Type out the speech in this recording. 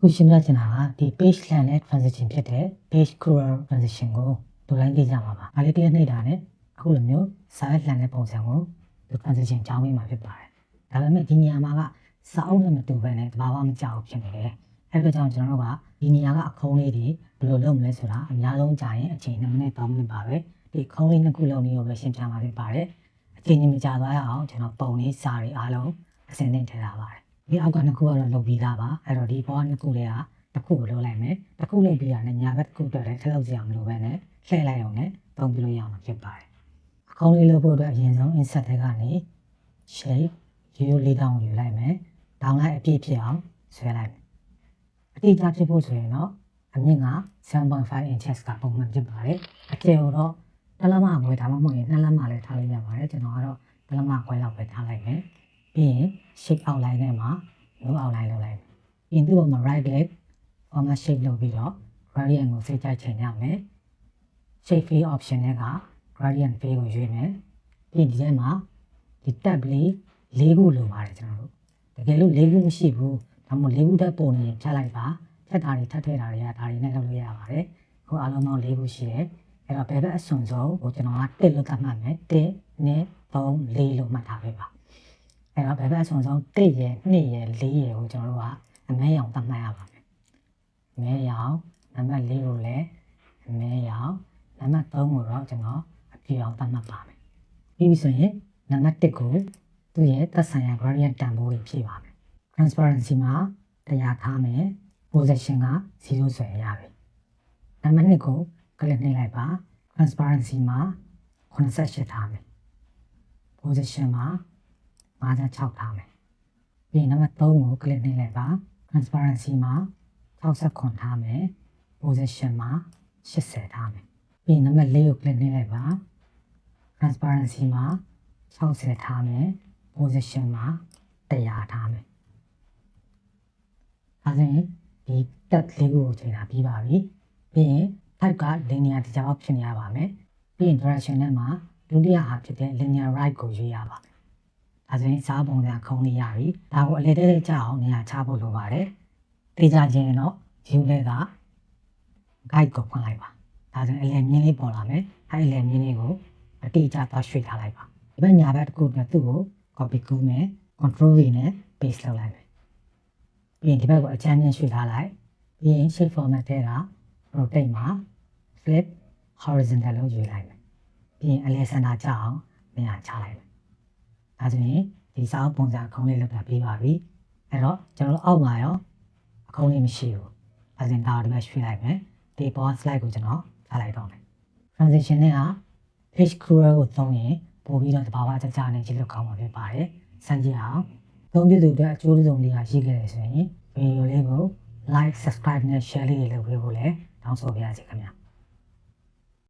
ခုရှင်းပြချင်တာကဒီ page land နဲ့ transition ဖြစ်တဲ့ page crawler transition ကိုလူတိုင်းသိကြမှာပါ။ဒါလေးတစ်နေတာနဲ့အခုလိုမျိုး site land နဲ့ပုံစံကိုဒီ transition ကြောင်းပေးမှာဖြစ်ပါတယ်။ဒါပေမဲ့ဒီနေရာမှာကစာအုပ်နဲ့မတူဘဲနဲ့တဘာဝမကြောက်ဖြစ်နေတယ်။အဲ့ဒါကြောင့်ကျွန်တော်တို့ကဒီနေရာကအခုံးလေးတွေဘယ်လိုလုပ်မလဲဆိုတာအများဆုံးကြာရင်အချိန်2မိနစ်3မိနစ်ပါပဲ။ဒီအခုံးလေးနှစ်ခုလုံးလေးကိုပဲရှင်းပြမှာဖြစ်ပါတယ်။အချိန်ကြီးမကြာသွားရအောင်ကျွန်တော်ပုံလေးစာတွေအားလုံးအစင်းနဲ့ထည့်ထားပါတယ်။ဒီအောက်ကနှစ်ခုကတော့လုပ်ပြီးသားပါအဲ့တော့ဒီဘောကနှစ်ခုလေးကတစ်ခုကိုလုပ်လိုက်မယ်တစ်ခုလုပ်ပြီးတာနဲ့ညာဘက်တစ်ခုအတွက်လည်းထည့်လို့ရအောင်မလို့ပဲနဲ့လှည့်လိုက်အောင်နဲ့ပုံပြလို့ရအောင်ဖြစ်ပါတယ်အကောင်းလေးလုပ်ဖို့အတွက်အရင်ဆုံး insert ထဲကနေ shape view လေးတောင်းယူလိုက်မယ်ဒေါင်းလိုက်အပြည့်ဖြစ်အောင်ဆွဲလိုက်မယ်အတိအကျဖြစ်ဖို့ဆိုရင်တော့အမြင့်က 7.5 inches ကပုံမှန်ဖြစ်ပါတယ်အကျယ်ကိုတော့တစ်လက်မခွဲဒါမှမဟုတ်ရင်နှစ်လက်မလည်းထားလို့ရပါတယ်ကျွန်တော်ကတော့တစ်လက်မခွဲလောက်ပဲထားလိုက်မယ်ပြီးရင် shape outline ထဲမှာ no outline လုပ်လိုက်ပြီးရင်ဒီပေါ်မှာ right click format shape လုပ်ပြီးတော့ gradient ကိုစိတ်ကြိုက်ချင်ရမယ် shape fill option နဲ့က gradient fill ကိုရွေးမယ်ပြီးရင်ဒီထဲမှာဒီ tab လေး၄ခုလိုပါတယ်ကျွန်တော်တို့တကယ်လို့၄ခုမရှိဘူးဒါမှမဟုတ်၄ခုတက်ပုံနေဖြတ်လိုက်ပါဖြတ်တာတွေထပ်ထည့်တာတွေကဒါတွေနဲ့လုပ်လို့ရပါတယ်ခုအားလုံးပေါင်း၄ခုရှိတယ်အဲ့တော့ဘယ်ဘက်အစွန်ဆုံးကိုကျွန်တော်က1လို့သတ်မှတ်မယ်1 2 3 4လို့မှတ်ထားပေးပါအဲ့တော့ဘယ်ဘက်အစွန်ဆုံး1ရယ်2ရယ်4ရယ်ကိုကျွန်တော်တို့ကအမဲရောင်သတ်မှတ်ရပါမယ်အမဲရောင်နံပါတ်4ကိုလည်းအမဲရောင်နံပါတ်3ကိုတော့ကျွန်တော်အဖြူရောင်သတ်မှတ်ပါမယ်ပြီးပြီဆိုရင်နံပါတ်1ကိုသူ့ရဲ့သက်ဆိုင်ရာ gradient တန်ဖိုးတွေဖြည့်ပါမယ် transparency မှာ100ထားမယ် position က0ဆိုရပြီနံပါတ်2ကို click နှိပ်လိုက်ပါ transparency မှာ88ထားမယ် position မှာ56ထားမယ်ပြီးရင်နံပါတ်3ကို click နှိပ်လိုက်ပါ transparency မှာ69ထားမယ် position မှာ80ထားမယ်ပြီးရင်နံပါတ်4ကို click နှိပ်လိုက်ပါ transparency မှာ60ထားမယ် position မှာ100ထားမယ်အဲဒါရင်ဒီ tab လေးကိုချိန်တာပြီးပါပြီပြီးရင် type က linear ဒီကြောင်ဖြစ်နေရပါမယ်ပြီးရင် direction နဲ့မှာဒုတိယဟာဖြစ်တဲ့ linear right ကိုရွေးရပါမယ်ဒါဆိုရင်စားပုံစံခုံးလေးရပြီဒါကိုအလဲတဲကြအောင်နေရာချဖို့လိုပါတယ်တေးကြခြင်းတော့ view လေးက guide ကိုဖွင့်လိုက်ပါဒါဆိုရင်အလဲမြင်းလေးပေါ်လာမယ်အဲ့အလဲမြင်းလေးကိုအတိအကျသွားရွှေ့ထားလိုက်ပါဒီဘက်ညာဘက်တစ်ခုနဲ့သူ့ကို copy ကူးမယ် control V နဲ့ paste လုပ်လိုက်မယ်ပြီးရင်ဒီဘက်ကိုအချမ်းမြင့်ရွှေ့ထားလိုက်ပြီးရင် shape format ထဲက rotate မှာ flip horizontal လို့ရွေးလိုက်မယ်ပြီးရင်အလဲစင်တာကျအောင်နေရာချလိုက်မယ်ဒါဆိုရင်ဒီစာအုပ်ပုံစံအခုံးလေးလုပ်တာပြီးပါပြီအဲ့တော့ကျွန်တော်တို့အောက်မှာရောအခုံးလေးမရှိဘူးဒါဆိုရင်ဒါကိုဒီဘက်ရွှေ့လိုက်မယ်ဒီပေါ် slide ကိုကျွန်တော်ထားလိုက်တော့မယ် transition နဲ့က page crawler ကိုသုံးရင်ပို့ပြီးတော့တဘာဝကြကြနဲ့ကြည့်လို့ကောင်းမှာဖြစ်ပါတယ်စမ်းကြည့်အောင်သုံးပြသူအတွက်အကျိုးစုံလေးရှိခဲ့တယ်ဆိုရင်ဗီဒီယိုလေးကို like subscribe နဲ့ share လေးတွေလုပ်ပေးဖို့လည်းတောင်းဆိုပါရစေခင်ဗျာ